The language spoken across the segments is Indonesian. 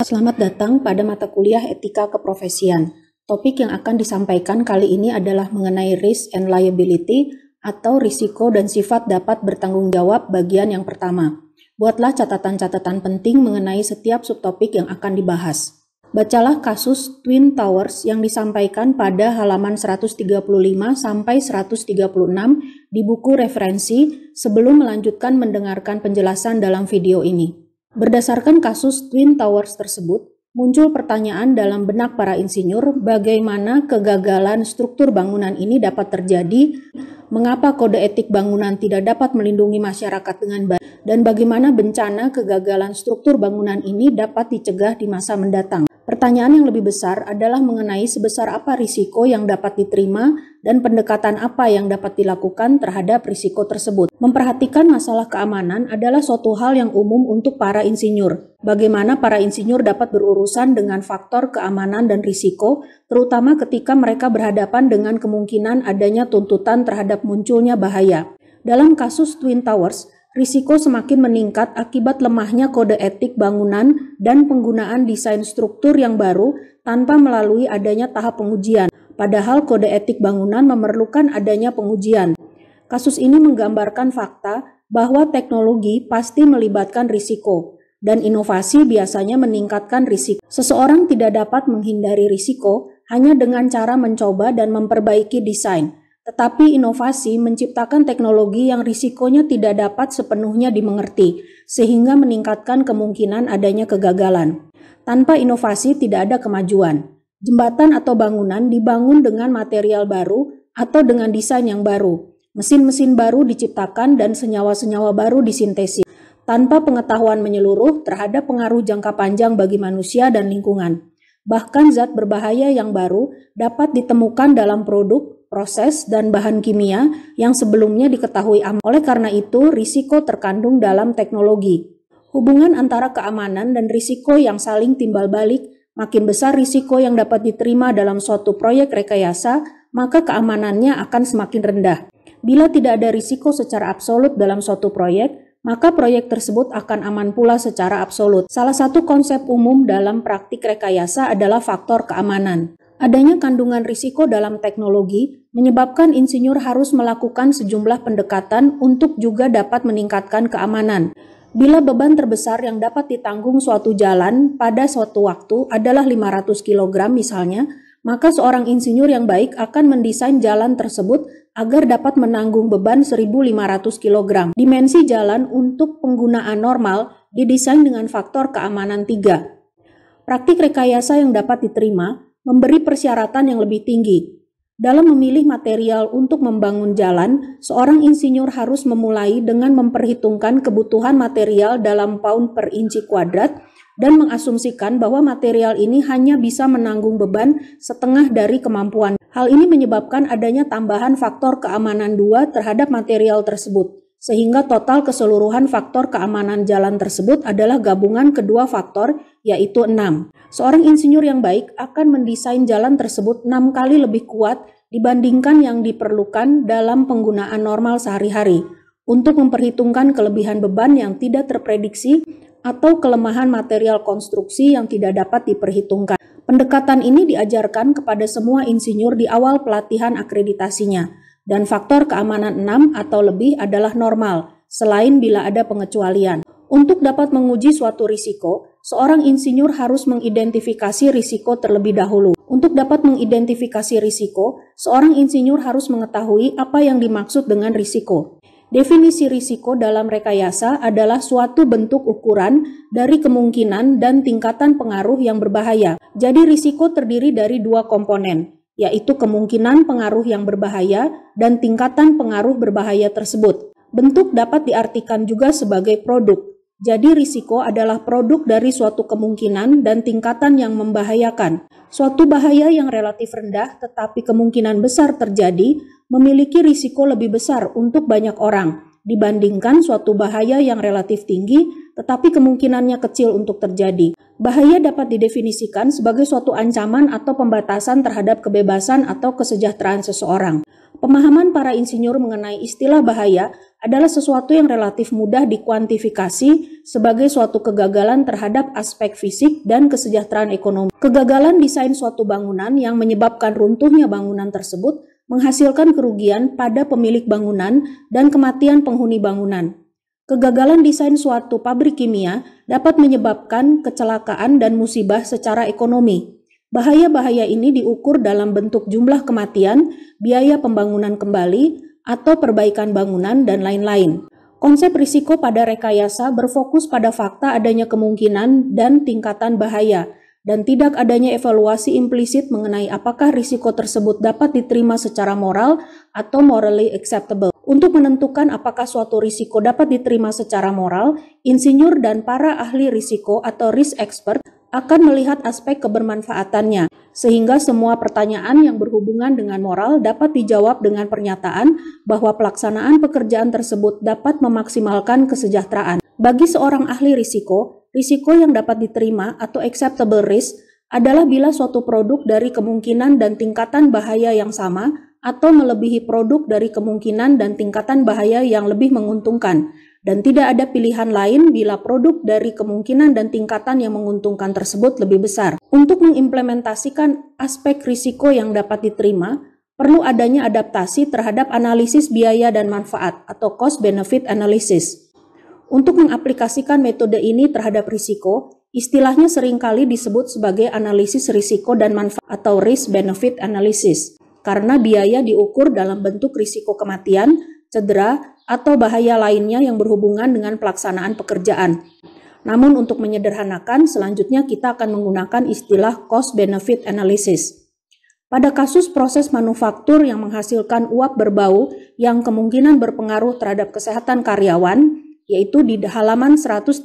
Selamat datang pada mata kuliah Etika Keprofesian. Topik yang akan disampaikan kali ini adalah mengenai risk and liability atau risiko dan sifat dapat bertanggung jawab bagian yang pertama. Buatlah catatan-catatan penting mengenai setiap subtopik yang akan dibahas. Bacalah kasus Twin Towers yang disampaikan pada halaman 135 sampai 136 di buku referensi sebelum melanjutkan mendengarkan penjelasan dalam video ini. Berdasarkan kasus Twin Towers tersebut, muncul pertanyaan dalam benak para insinyur bagaimana kegagalan struktur bangunan ini dapat terjadi, mengapa kode etik bangunan tidak dapat melindungi masyarakat dengan baik, dan bagaimana bencana kegagalan struktur bangunan ini dapat dicegah di masa mendatang. Pertanyaan yang lebih besar adalah mengenai sebesar apa risiko yang dapat diterima dan pendekatan apa yang dapat dilakukan terhadap risiko tersebut. Memperhatikan masalah keamanan adalah suatu hal yang umum untuk para insinyur. Bagaimana para insinyur dapat berurusan dengan faktor keamanan dan risiko, terutama ketika mereka berhadapan dengan kemungkinan adanya tuntutan terhadap munculnya bahaya. Dalam kasus Twin Towers, risiko semakin meningkat akibat lemahnya kode etik bangunan dan penggunaan desain struktur yang baru tanpa melalui adanya tahap pengujian. Padahal kode etik bangunan memerlukan adanya pengujian. Kasus ini menggambarkan fakta bahwa teknologi pasti melibatkan risiko, dan inovasi biasanya meningkatkan risiko. Seseorang tidak dapat menghindari risiko hanya dengan cara mencoba dan memperbaiki desain. Tetapi inovasi menciptakan teknologi yang risikonya tidak dapat sepenuhnya dimengerti, sehingga meningkatkan kemungkinan adanya kegagalan. Tanpa inovasi tidak ada kemajuan. Jembatan atau bangunan dibangun dengan material baru atau dengan desain yang baru. Mesin-mesin baru diciptakan dan senyawa-senyawa baru disintesis, tanpa pengetahuan menyeluruh terhadap pengaruh jangka panjang bagi manusia dan lingkungan. Bahkan zat berbahaya yang baru dapat ditemukan dalam produk, proses, dan bahan kimia yang sebelumnya diketahui aman. Oleh karena itu, risiko terkandung dalam teknologi. Hubungan antara keamanan dan risiko yang saling timbal balik, makin besar risiko yang dapat diterima dalam suatu proyek rekayasa, maka keamanannya akan semakin rendah. Bila tidak ada risiko secara absolut dalam suatu proyek, maka proyek tersebut akan aman pula secara absolut. Salah satu konsep umum dalam praktik rekayasa adalah faktor keamanan. Adanya kandungan risiko dalam teknologi menyebabkan insinyur harus melakukan sejumlah pendekatan untuk juga dapat meningkatkan keamanan. Bila beban terbesar yang dapat ditanggung suatu jalan pada suatu waktu adalah 500 kg misalnya, maka seorang insinyur yang baik akan mendesain jalan tersebut agar dapat menanggung beban 1.500 kg. Dimensi jalan untuk penggunaan normal didesain dengan faktor keamanan 3. Praktik rekayasa yang dapat diterima memberi persyaratan yang lebih tinggi. Dalam memilih material untuk membangun jalan, seorang insinyur harus memulai dengan memperhitungkan kebutuhan material dalam pound per inci kuadrat dan mengasumsikan bahwa material ini hanya bisa menanggung beban setengah dari kemampuan. Hal ini menyebabkan adanya tambahan faktor keamanan 2 terhadap material tersebut, sehingga total keseluruhan faktor keamanan jalan tersebut adalah gabungan kedua faktor, yaitu 6. Seorang insinyur yang baik akan mendesain jalan tersebut 6 kali lebih kuat dibandingkan yang diperlukan dalam penggunaan normal sehari-hari, untuk memperhitungkan kelebihan beban yang tidak terprediksi atau kelemahan material konstruksi yang tidak dapat diperhitungkan. Pendekatan ini diajarkan kepada semua insinyur di awal pelatihan akreditasinya, dan faktor keamanan 6 atau lebih adalah normal, selain bila ada pengecualian. Untuk dapat menguji suatu risiko, seorang insinyur harus mengidentifikasi risiko terlebih dahulu. Untuk dapat mengidentifikasi risiko, seorang insinyur harus mengetahui apa yang dimaksud dengan risiko. Definisi risiko dalam rekayasa adalah suatu bentuk ukuran dari kemungkinan dan tingkatan pengaruh yang berbahaya. Jadi risiko terdiri dari dua komponen, yaitu kemungkinan pengaruh yang berbahaya dan tingkatan pengaruh berbahaya tersebut. Bentuk dapat diartikan juga sebagai produk. Jadi risiko adalah produk dari suatu kemungkinan dan tingkatan yang membahayakan. Suatu bahaya yang relatif rendah tetapi kemungkinan besar terjadi memiliki risiko lebih besar untuk banyak orang dibandingkan suatu bahaya yang relatif tinggi tetapi kemungkinannya kecil untuk terjadi. Bahaya dapat didefinisikan sebagai suatu ancaman atau pembatasan terhadap kebebasan atau kesejahteraan seseorang. Pemahaman para insinyur mengenai istilah bahaya adalah sesuatu yang relatif mudah dikuantifikasi sebagai suatu kegagalan terhadap aspek fisik dan kesejahteraan ekonomi. Kegagalan desain suatu bangunan yang menyebabkan runtuhnya bangunan tersebut menghasilkan kerugian pada pemilik bangunan dan kematian penghuni bangunan. Kegagalan desain suatu pabrik kimia dapat menyebabkan kecelakaan dan musibah secara ekonomi. Bahaya-bahaya ini diukur dalam bentuk jumlah kematian, biaya pembangunan kembali, atau perbaikan bangunan, dan lain-lain. Konsep risiko pada rekayasa berfokus pada fakta adanya kemungkinan dan tingkatan bahaya, dan tidak adanya evaluasi implisit mengenai apakah risiko tersebut dapat diterima secara moral atau morally acceptable. Untuk menentukan apakah suatu risiko dapat diterima secara moral, insinyur dan para ahli risiko atau risk expert akan melihat aspek kebermanfaatannya, sehingga semua pertanyaan yang berhubungan dengan moral dapat dijawab dengan pernyataan bahwa pelaksanaan pekerjaan tersebut dapat memaksimalkan kesejahteraan. Bagi seorang ahli risiko, risiko yang dapat diterima atau acceptable risk adalah bila suatu produk dari kemungkinan dan tingkatan bahaya yang sama atau melebihi produk dari kemungkinan dan tingkatan bahaya yang lebih menguntungkan, dan tidak ada pilihan lain bila produk dari kemungkinan dan tingkatan yang menguntungkan tersebut lebih besar. Untuk mengimplementasikan aspek risiko yang dapat diterima, perlu adanya adaptasi terhadap analisis biaya dan manfaat atau cost-benefit analysis. Untuk mengaplikasikan metode ini terhadap risiko, istilahnya seringkali disebut sebagai analisis risiko dan manfaat atau risk-benefit analysis, karena biaya diukur dalam bentuk risiko kematian, cedera, atau bahaya lainnya yang berhubungan dengan pelaksanaan pekerjaan. Namun untuk menyederhanakan, selanjutnya kita akan menggunakan istilah cost-benefit analysis. Pada kasus proses manufaktur yang menghasilkan uap berbau yang kemungkinan berpengaruh terhadap kesehatan karyawan, yaitu di halaman 138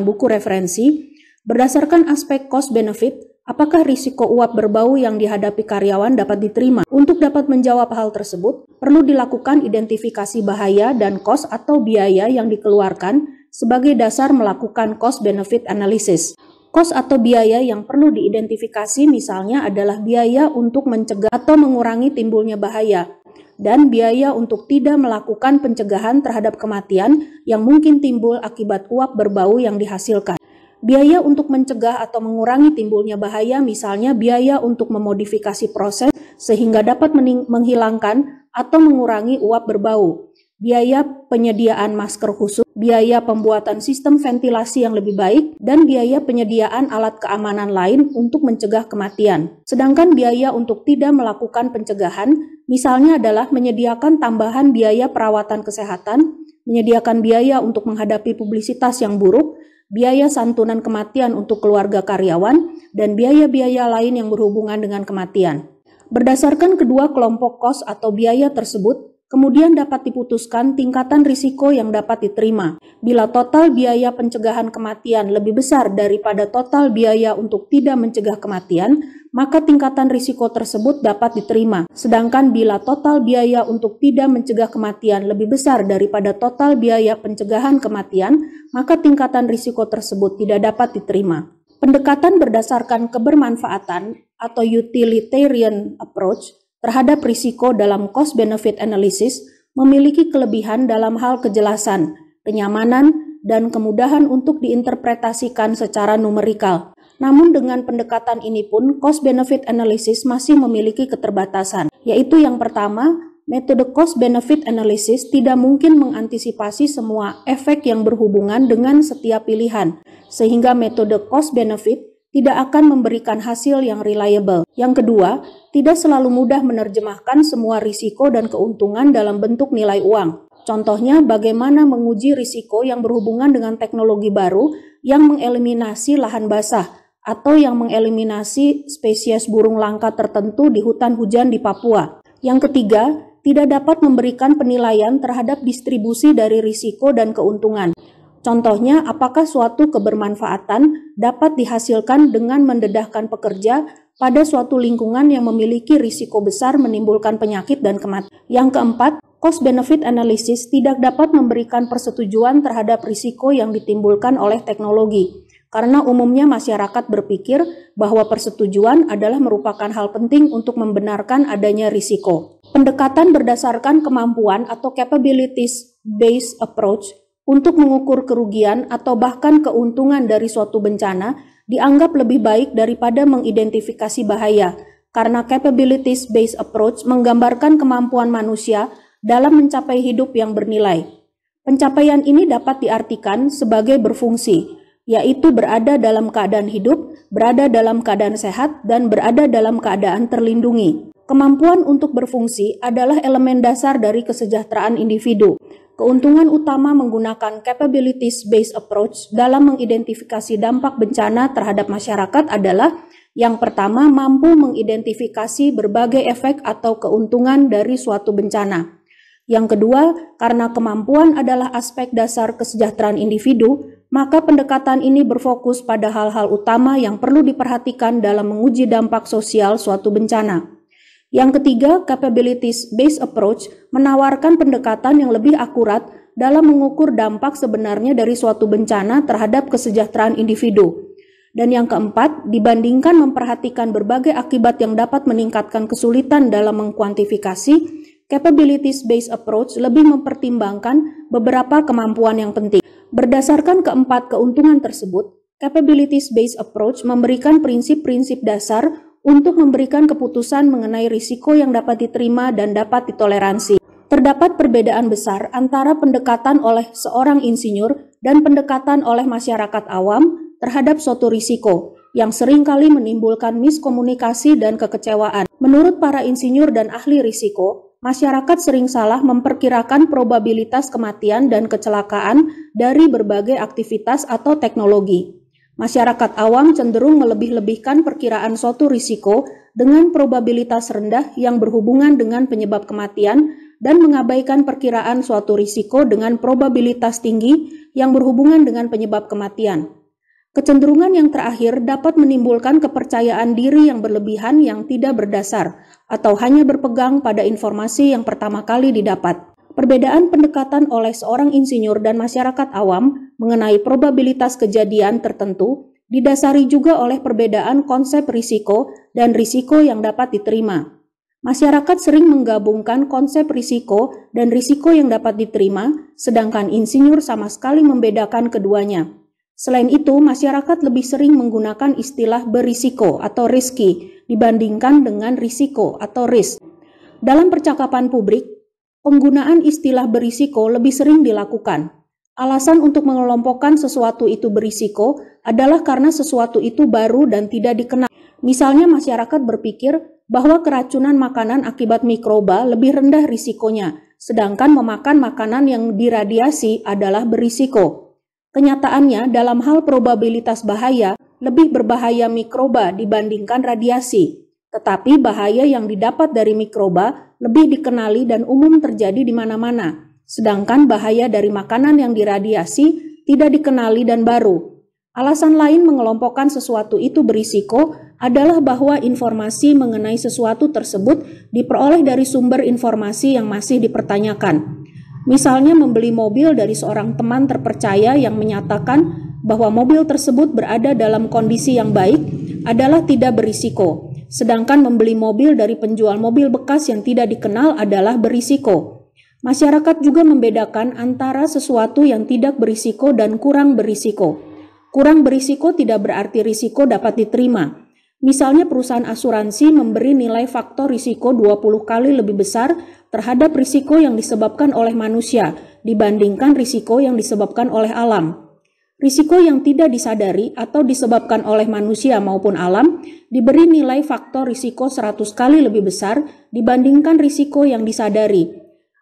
buku referensi, berdasarkan aspek cost-benefit, apakah risiko uap berbau yang dihadapi karyawan dapat diterima? Untuk dapat menjawab hal tersebut, perlu dilakukan identifikasi bahaya dan cost atau biaya yang dikeluarkan sebagai dasar melakukan cost-benefit analysis. Cost atau biaya yang perlu diidentifikasi misalnya adalah biaya untuk mencegah atau mengurangi timbulnya bahaya, dan biaya untuk tidak melakukan pencegahan terhadap kematian yang mungkin timbul akibat uap berbau yang dihasilkan. Biaya untuk mencegah atau mengurangi timbulnya bahaya misalnya biaya untuk memodifikasi proses sehingga dapat menghilangkan atau mengurangi uap berbau, biaya penyediaan masker khusus, biaya pembuatan sistem ventilasi yang lebih baik, dan biaya penyediaan alat keamanan lain untuk mencegah kematian. Sedangkan biaya untuk tidak melakukan pencegahan misalnya adalah menyediakan tambahan biaya perawatan kesehatan, menyediakan biaya untuk menghadapi publisitas yang buruk, biaya santunan kematian untuk keluarga karyawan, dan biaya-biaya lain yang berhubungan dengan kematian. Berdasarkan kedua kelompok kos atau biaya tersebut, kemudian dapat diputuskan tingkatan risiko yang dapat diterima. Bila total biaya pencegahan kematian lebih besar daripada total biaya untuk tidak mencegah kematian, maka tingkatan risiko tersebut dapat diterima. Sedangkan bila total biaya untuk tidak mencegah kematian lebih besar daripada total biaya pencegahan kematian, maka tingkatan risiko tersebut tidak dapat diterima. Pendekatan berdasarkan kebermanfaatan atau utilitarian approach terhadap risiko dalam cost-benefit analysis memiliki kelebihan dalam hal kejelasan, kenyamanan, dan kemudahan untuk diinterpretasikan secara numerikal. Namun dengan pendekatan ini pun cost-benefit analysis masih memiliki keterbatasan, yaitu yang pertama, metode cost-benefit analysis tidak mungkin mengantisipasi semua efek yang berhubungan dengan setiap pilihan, sehingga metode cost-benefit tidak akan memberikan hasil yang reliable. Yang kedua, tidak selalu mudah menerjemahkan semua risiko dan keuntungan dalam bentuk nilai uang. Contohnya, bagaimana menguji risiko yang berhubungan dengan teknologi baru yang mengeliminasi lahan basah atau yang mengeliminasi spesies burung langka tertentu di hutan hujan di Papua. Yang ketiga, tidak dapat memberikan penilaian terhadap distribusi dari risiko dan keuntungan. Contohnya, apakah suatu kebermanfaatan dapat dihasilkan dengan mendedahkan pekerja pada suatu lingkungan yang memiliki risiko besar menimbulkan penyakit dan kematian. Yang keempat, cost-benefit analysis tidak dapat memberikan persetujuan terhadap risiko yang ditimbulkan oleh teknologi, karena umumnya masyarakat berpikir bahwa persetujuan adalah merupakan hal penting untuk membenarkan adanya risiko. Pendekatan berdasarkan kemampuan atau capabilities-based approach untuk mengukur kerugian atau bahkan keuntungan dari suatu bencana dianggap lebih baik daripada mengidentifikasi bahaya, karena capabilities-based approach menggambarkan kemampuan manusia dalam mencapai hidup yang bernilai. Pencapaian ini dapat diartikan sebagai berfungsi, yaitu berada dalam keadaan hidup, berada dalam keadaan sehat, dan berada dalam keadaan terlindungi. Kemampuan untuk berfungsi adalah elemen dasar dari kesejahteraan individu. Keuntungan utama menggunakan capabilities-based approach dalam mengidentifikasi dampak bencana terhadap masyarakat adalah yang pertama, mampu mengidentifikasi berbagai efek atau keuntungan dari suatu bencana. Yang kedua, karena kemampuan adalah aspek dasar kesejahteraan individu, maka pendekatan ini berfokus pada hal-hal utama yang perlu diperhatikan dalam menguji dampak sosial suatu bencana. Yang ketiga, capabilities-based approach menawarkan pendekatan yang lebih akurat dalam mengukur dampak sebenarnya dari suatu bencana terhadap kesejahteraan individu. Dan yang keempat, dibandingkan memperhatikan berbagai akibat yang dapat meningkatkan kesulitan dalam mengkuantifikasi, capabilities-based approach lebih mempertimbangkan beberapa kemampuan yang penting. Berdasarkan keempat keuntungan tersebut, capabilities-based approach memberikan prinsip-prinsip dasar untuk memberikan keputusan mengenai risiko yang dapat diterima dan dapat ditoleransi. Terdapat perbedaan besar antara pendekatan oleh seorang insinyur dan pendekatan oleh masyarakat awam terhadap suatu risiko, yang seringkali menimbulkan miskomunikasi dan kekecewaan. Menurut para insinyur dan ahli risiko, masyarakat sering salah memperkirakan probabilitas kematian dan kecelakaan dari berbagai aktivitas atau teknologi. Masyarakat awam cenderung melebih-lebihkan perkiraan suatu risiko dengan probabilitas rendah yang berhubungan dengan penyebab kematian dan mengabaikan perkiraan suatu risiko dengan probabilitas tinggi yang berhubungan dengan penyebab kematian. Kecenderungan yang terakhir dapat menimbulkan kepercayaan diri yang berlebihan yang tidak berdasar atau hanya berpegang pada informasi yang pertama kali didapat. Perbedaan pendekatan oleh seorang insinyur dan masyarakat awam mengenai probabilitas kejadian tertentu didasari juga oleh perbedaan konsep risiko dan risiko yang dapat diterima. Masyarakat sering menggabungkan konsep risiko dan risiko yang dapat diterima, sedangkan insinyur sama sekali membedakan keduanya. Selain itu, masyarakat lebih sering menggunakan istilah berisiko atau risky dibandingkan dengan risiko atau risk. Dalam percakapan publik, penggunaan istilah berisiko lebih sering dilakukan. Alasan untuk mengelompokkan sesuatu itu berisiko adalah karena sesuatu itu baru dan tidak dikenal. Misalnya masyarakat berpikir bahwa keracunan makanan akibat mikroba lebih rendah risikonya, sedangkan memakan makanan yang diradiasi adalah berisiko. Kenyataannya, dalam hal probabilitas bahaya, lebih berbahaya mikroba dibandingkan radiasi. Tetapi bahaya yang didapat dari mikroba lebih dikenali dan umum terjadi di mana-mana. Sedangkan bahaya dari makanan yang diradiasi tidak dikenali dan baru. Alasan lain mengelompokkan sesuatu itu berisiko adalah bahwa informasi mengenai sesuatu tersebut diperoleh dari sumber informasi yang masih dipertanyakan. Misalnya membeli mobil dari seorang teman terpercaya yang menyatakan bahwa mobil tersebut berada dalam kondisi yang baik adalah tidak berisiko, sedangkan membeli mobil dari penjual mobil bekas yang tidak dikenal adalah berisiko. Masyarakat juga membedakan antara sesuatu yang tidak berisiko dan kurang berisiko. Kurang berisiko tidak berarti risiko dapat diterima. Misalnya perusahaan asuransi memberi nilai faktor risiko 20 kali lebih besar terhadap risiko yang disebabkan oleh manusia dibandingkan risiko yang disebabkan oleh alam. Risiko yang tidak disadari atau disebabkan oleh manusia maupun alam diberi nilai faktor risiko 100 kali lebih besar dibandingkan risiko yang disadari.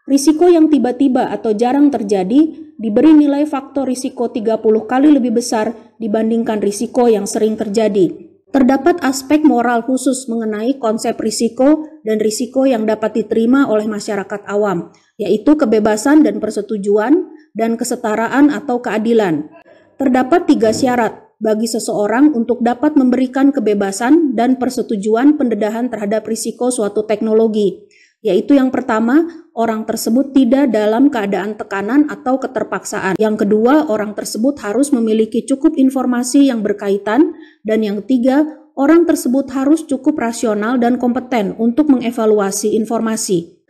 Risiko yang tiba-tiba atau jarang terjadi diberi nilai faktor risiko 30 kali lebih besar dibandingkan risiko yang sering terjadi. Terdapat aspek moral khusus mengenai konsep risiko dan risiko yang dapat diterima oleh masyarakat awam, yaitu kebebasan dan persetujuan dan kesetaraan atau keadilan. Terdapat 3 syarat bagi seseorang untuk dapat memberikan kebebasan dan persetujuan pendedahan terhadap risiko suatu teknologi, yaitu yang pertama, orang tersebut tidak dalam keadaan tekanan atau keterpaksaan. Yang kedua, orang tersebut harus memiliki cukup informasi yang berkaitan. Dan yang ketiga, orang tersebut harus cukup rasional dan kompeten untuk mengevaluasi informasi.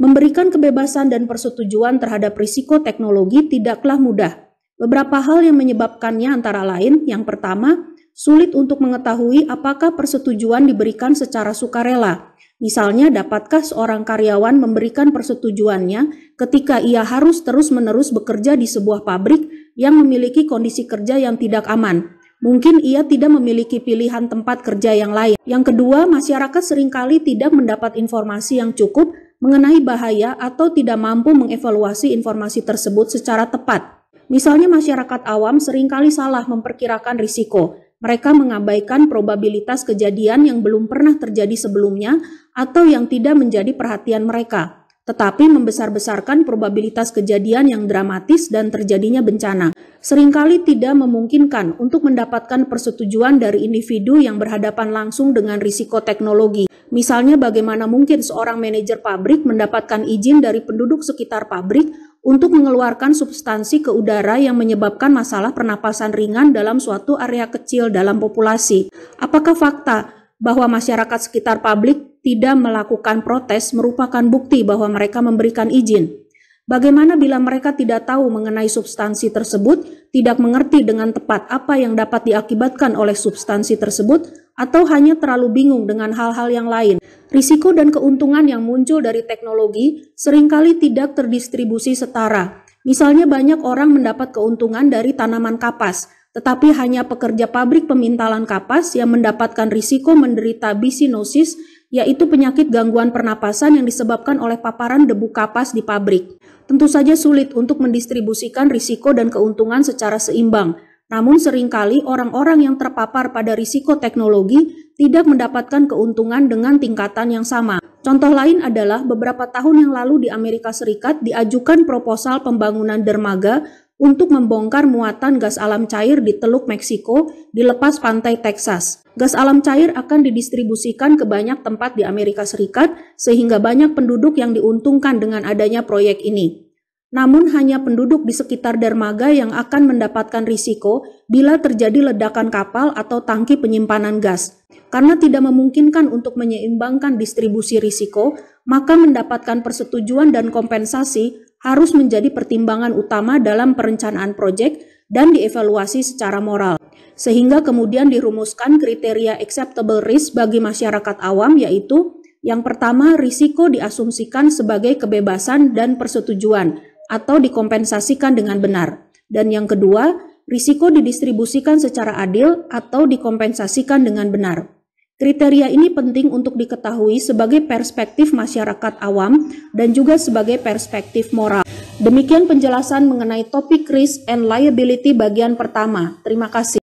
Memberikan kebebasan dan persetujuan terhadap risiko teknologi tidaklah mudah. Beberapa hal yang menyebabkannya antara lain, yang pertama, sulit untuk mengetahui apakah persetujuan diberikan secara sukarela. Misalnya, dapatkah seorang karyawan memberikan persetujuannya ketika ia harus terus-menerus bekerja di sebuah pabrik yang memiliki kondisi kerja yang tidak aman? Mungkin ia tidak memiliki pilihan tempat kerja yang lain. Yang kedua, masyarakat seringkali tidak mendapat informasi yang cukup mengenai bahaya atau tidak mampu mengevaluasi informasi tersebut secara tepat. Misalnya, masyarakat awam seringkali salah memperkirakan risiko. Mereka mengabaikan probabilitas kejadian yang belum pernah terjadi sebelumnya atau yang tidak menjadi perhatian mereka, tetapi membesar-besarkan probabilitas kejadian yang dramatis dan terjadinya bencana. Seringkali tidak memungkinkan untuk mendapatkan persetujuan dari individu yang berhadapan langsung dengan risiko teknologi. Misalnya, bagaimana mungkin seorang manajer pabrik mendapatkan izin dari penduduk sekitar pabrik untuk mengeluarkan substansi ke udara yang menyebabkan masalah pernapasan ringan dalam suatu area kecil dalam populasi. Apakah fakta bahwa masyarakat sekitar pabrik tidak melakukan protes merupakan bukti bahwa mereka memberikan izin? Bagaimana bila mereka tidak tahu mengenai substansi tersebut, tidak mengerti dengan tepat apa yang dapat diakibatkan oleh substansi tersebut, atau hanya terlalu bingung dengan hal-hal yang lain? Risiko dan keuntungan yang muncul dari teknologi seringkali tidak terdistribusi setara. Misalnya, banyak orang mendapat keuntungan dari tanaman kapas, tetapi hanya pekerja pabrik pemintalan kapas yang mendapatkan risiko menderita bisinosis, yaitu penyakit gangguan pernapasan yang disebabkan oleh paparan debu kapas di pabrik. Tentu saja sulit untuk mendistribusikan risiko dan keuntungan secara seimbang. Namun seringkali orang-orang yang terpapar pada risiko teknologi tidak mendapatkan keuntungan dengan tingkatan yang sama. Contoh lain adalah beberapa tahun yang lalu di Amerika Serikat diajukan proposal pembangunan dermaga untuk membongkar muatan gas alam cair di Teluk Meksiko di lepas pantai Texas. Gas alam cair akan didistribusikan ke banyak tempat di Amerika Serikat sehingga banyak penduduk yang diuntungkan dengan adanya proyek ini. Namun hanya penduduk di sekitar dermaga yang akan mendapatkan risiko bila terjadi ledakan kapal atau tangki penyimpanan gas. Karena tidak memungkinkan untuk menyeimbangkan distribusi risiko, maka mendapatkan persetujuan dan kompensasi harus menjadi pertimbangan utama dalam perencanaan proyek dan dievaluasi secara moral. Sehingga kemudian dirumuskan kriteria acceptable risk bagi masyarakat awam, yaitu yang pertama, risiko diasumsikan sebagai kebebasan dan persetujuan atau dikompensasikan dengan benar. Dan yang kedua, risiko didistribusikan secara adil atau dikompensasikan dengan benar. Kriteria ini penting untuk diketahui sebagai perspektif masyarakat awam dan juga sebagai perspektif moral. Demikian penjelasan mengenai topik risk and liability bagian pertama. Terima kasih.